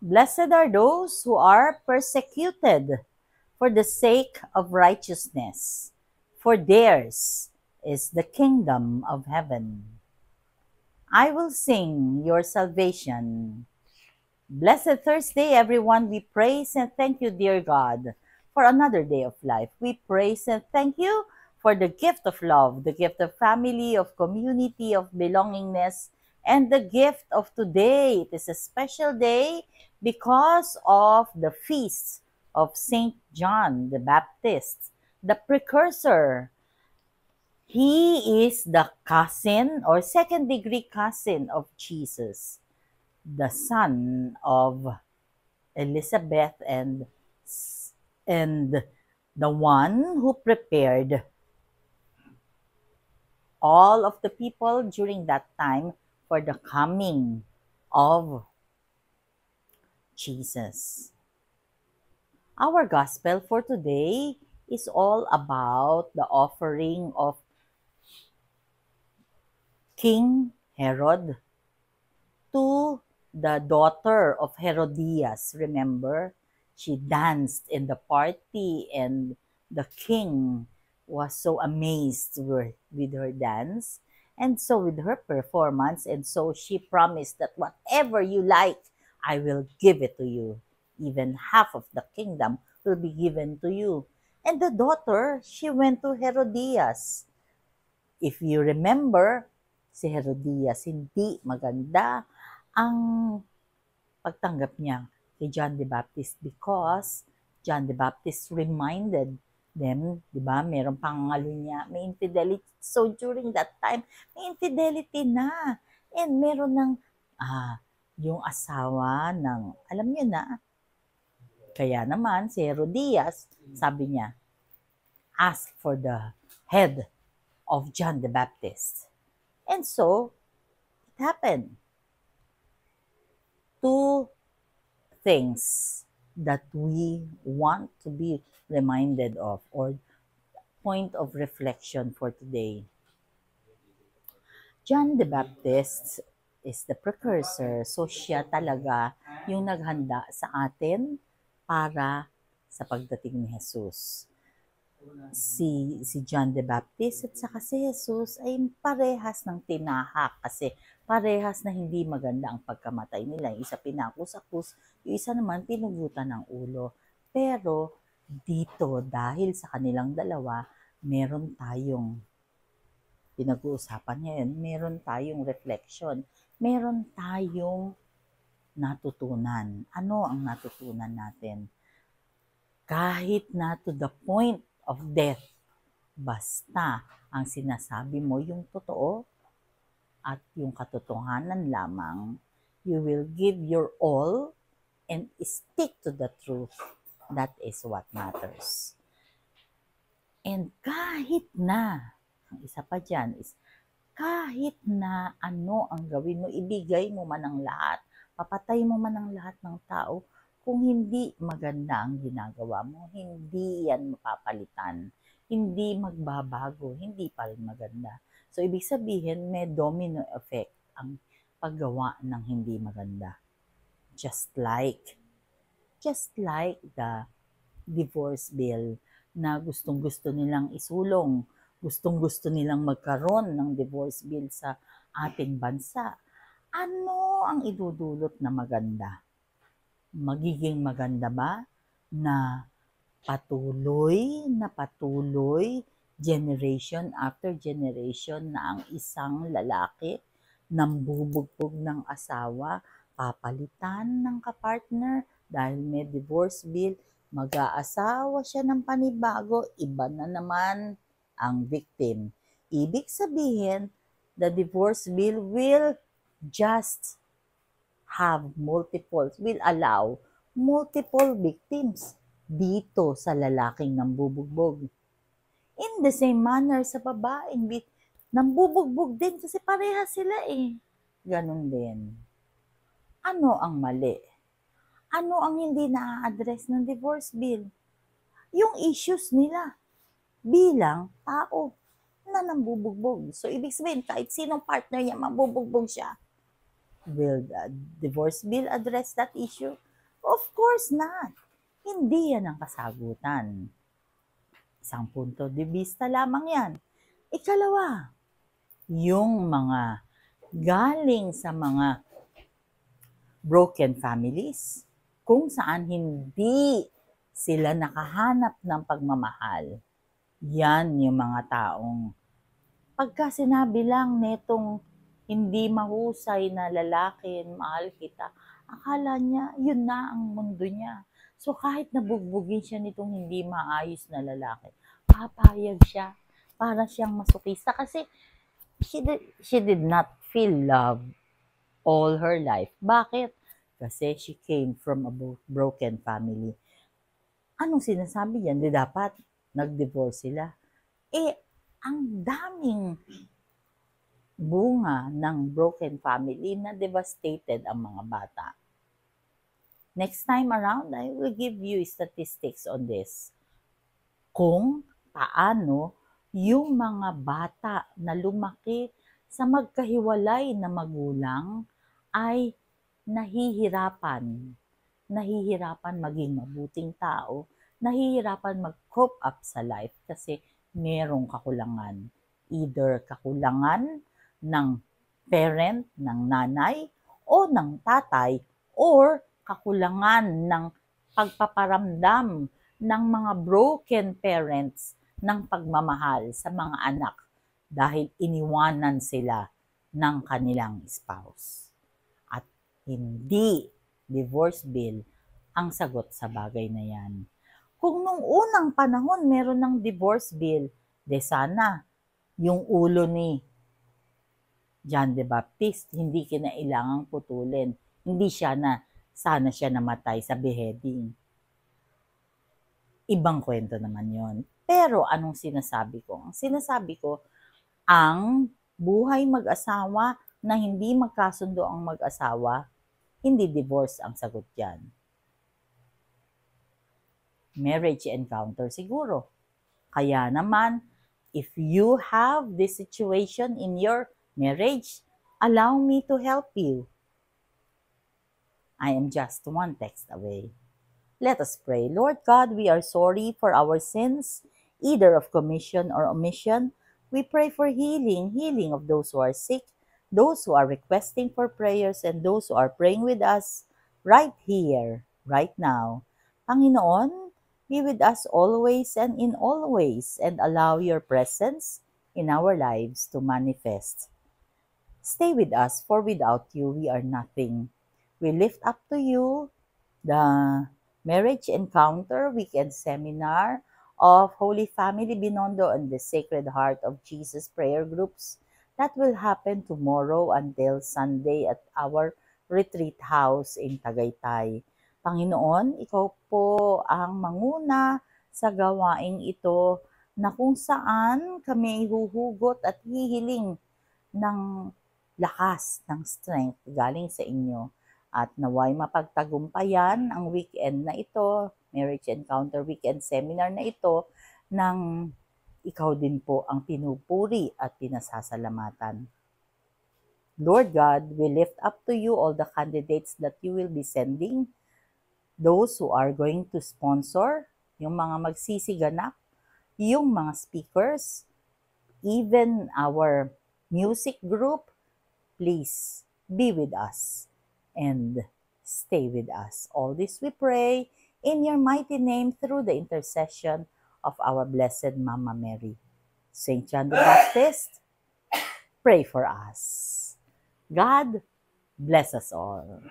Blessed are those who are persecuted for the sake of righteousness, for theirs is the kingdom of heaven. I will sing your salvation. Blessed Thursday, everyone. We praise and thank you, dear God, for another day of life. We praise and thank you for the gift of love, the gift of family, of community, of belongingness, and the gift of today. It is a special day because of the feast of Saint John the Baptist, the precursor. He is the cousin or second degree cousin of Jesus, the son of Elizabeth and the one who prepared all of the people during that time for the coming of Jesus. Our gospel for today is all about the offering of King Herod to the daughter of Herodias. Remember, she danced in the party, and the king was so amazed with her dance, and so with her performance. And so she promised that whatever you like, I will give it to you. Even half of the kingdom will be given to you. And the daughter, she went to Herodias. If you remember, si Herodias, hindi maganda ang pagtanggap niya kay John the Baptist because John the Baptist reminded them, di ba, meron pangalo niya, may infidelity. So during that time, may infidelity na. And meron ng, yung asawa ng, alam niyo na, kaya naman si Herodias, sabi niya, ask for the head of John the Baptist. And so, it happened. Two things that we want to be reminded of or point of reflection for today. John the Baptist is the precursor. So siya talaga yung naghanda sa atin para sa pagdating ni Jesus. Si John the Baptist at saka si Jesus ay parehas ng tinahak kasi parehas na hindi maganda ang pagkamatay nila. Yung isa pinakus-akus, yung isa naman pinugutan ng ulo. Pero dito, dahil sa kanilang dalawa, meron tayong pinag-uusapan ngayon, meron tayong reflection, meron tayong natutunan. Ano ang natutunan natin? Kahit na to the point of death, basta ang sinasabi mo yung totoo at yung katotohanan lamang, you will give your all and stick to the truth. That is what matters. And kahit na, ang isa pa dyan is, kahit na ano ang gawin mo, ibigay mo man ang lahat, papatay mo man ang lahat ng tao, kung hindi maganda ang ginagawa mo, hindi yan mapapalitan. Hindi magbabago, hindi pa rin maganda. So, ibig sabihin, may domino effect ang paggawa ng hindi maganda. Just like the divorce bill na gustong-gusto nilang isulong, gustong-gusto nilang magkaroon ng divorce bill sa ating bansa. Ano ang idudulot na maganda? Magiging maganda ba na patuloy, generation after generation na ang isang lalaki nambubugbog ng asawa, papalitan ng kapartner dahil may divorce bill, mag-aasawa siya ng panibago, iba na naman ang victim. Ibig sabihin, the divorce bill will just will allow multiple victims dito sa lalaking nambubugbog. In the same manner sa babaeng nambubugbog din kasi pareha sila eh. Ganon din. Ano ang mali? Ano ang hindi na-address ng divorce bill? Yung issues nila bilang tao na nambubugbog. So, ibig sabihin, kahit sinong partner niya, mabubugbog siya. Will the divorce bill address that issue? Of course not. Hindi yan ang kasagutan. Isang punto de vista lamang yan. Ikalawa, yung mga galing sa mga broken families, kung saan hindi sila nakahanap ng pagmamahal. Yan yung mga taong pagka sinabi lang netong hindi mahusay na lalaki, mahal kita, akala niya yun na ang mundo niya. So kahit nabugbugin siya nitong hindi maayos na lalaki, papayag siya para siyang masukista kasi she did not feel love all her life. Bakit? Kasi she came from a broken family. Anong sinasabi yan? Di dapat nag-divorce sila. Ang daming bunga ng broken family na devastated ang mga bata. Next time around, I will give you statistics on this. Kung paano yung mga bata na lumaki sa magkahiwalay na magulang ay nahihirapan maging mabuting tao, nahihirapan mag-cope up sa life kasi merong kakulangan. Either kakulangan ng parent, ng nanay, o ng tatay, or kakulangan ng pagpaparamdam ng mga broken parents ng pagmamahal sa mga anak dahil iniwanan sila ng kanilang spouse. At hindi divorce bill ang sagot sa bagay na yan. Kung nung unang panahon meron ng divorce bill, de sana yung ulo ni John the Baptist hindi kinailangang putulin. Hindi sana siya namatay sa beheading. Ibang kwento naman yon. Pero anong sinasabi ko? Ang sinasabi ko, ang buhay mag-asawa na hindi magkasundo ang mag-asawa, hindi divorce ang sagot dyan. Marriage encounter siguro. Kaya naman, if you have this situation in your marriage, allow me to help you. I am just one text away. Let us pray. Lord God, we are sorry for our sins, either of commission or omission. We pray for healing of those who are sick, those who are requesting for prayers, and those who are praying with us right here, right now. Panginoon, be with us always and in all ways, and allow your presence in our lives to manifest. Stay with us, for without you, we are nothing. We lift up to you the Marriage Encounter Weekend Seminar of Holy Family Binondo and the Sacred Heart of Jesus prayer groups that will happen tomorrow until Sunday at our retreat house in Tagaytay. Panginoon, ikaw po ang manguna sa gawaing ito na kung saan kami huhugot at hihiling ng lakas, ng strength galing sa inyo. At naway mapagtagumpayan ang weekend na ito, Marriage Encounter Weekend Seminar na ito, ng ikaw din po ang pinupuri at pinasasalamatan. Lord God, we lift up to you all the candidates that you will be sending, those who are going to sponsor, yung mga magsisiganap, yung mga speakers, even our music group. Please be with us and stay with us. All this we pray in your mighty name through the intercession of our Blessed Mama Mary. Saint John the Baptist, pray for us. God bless us all.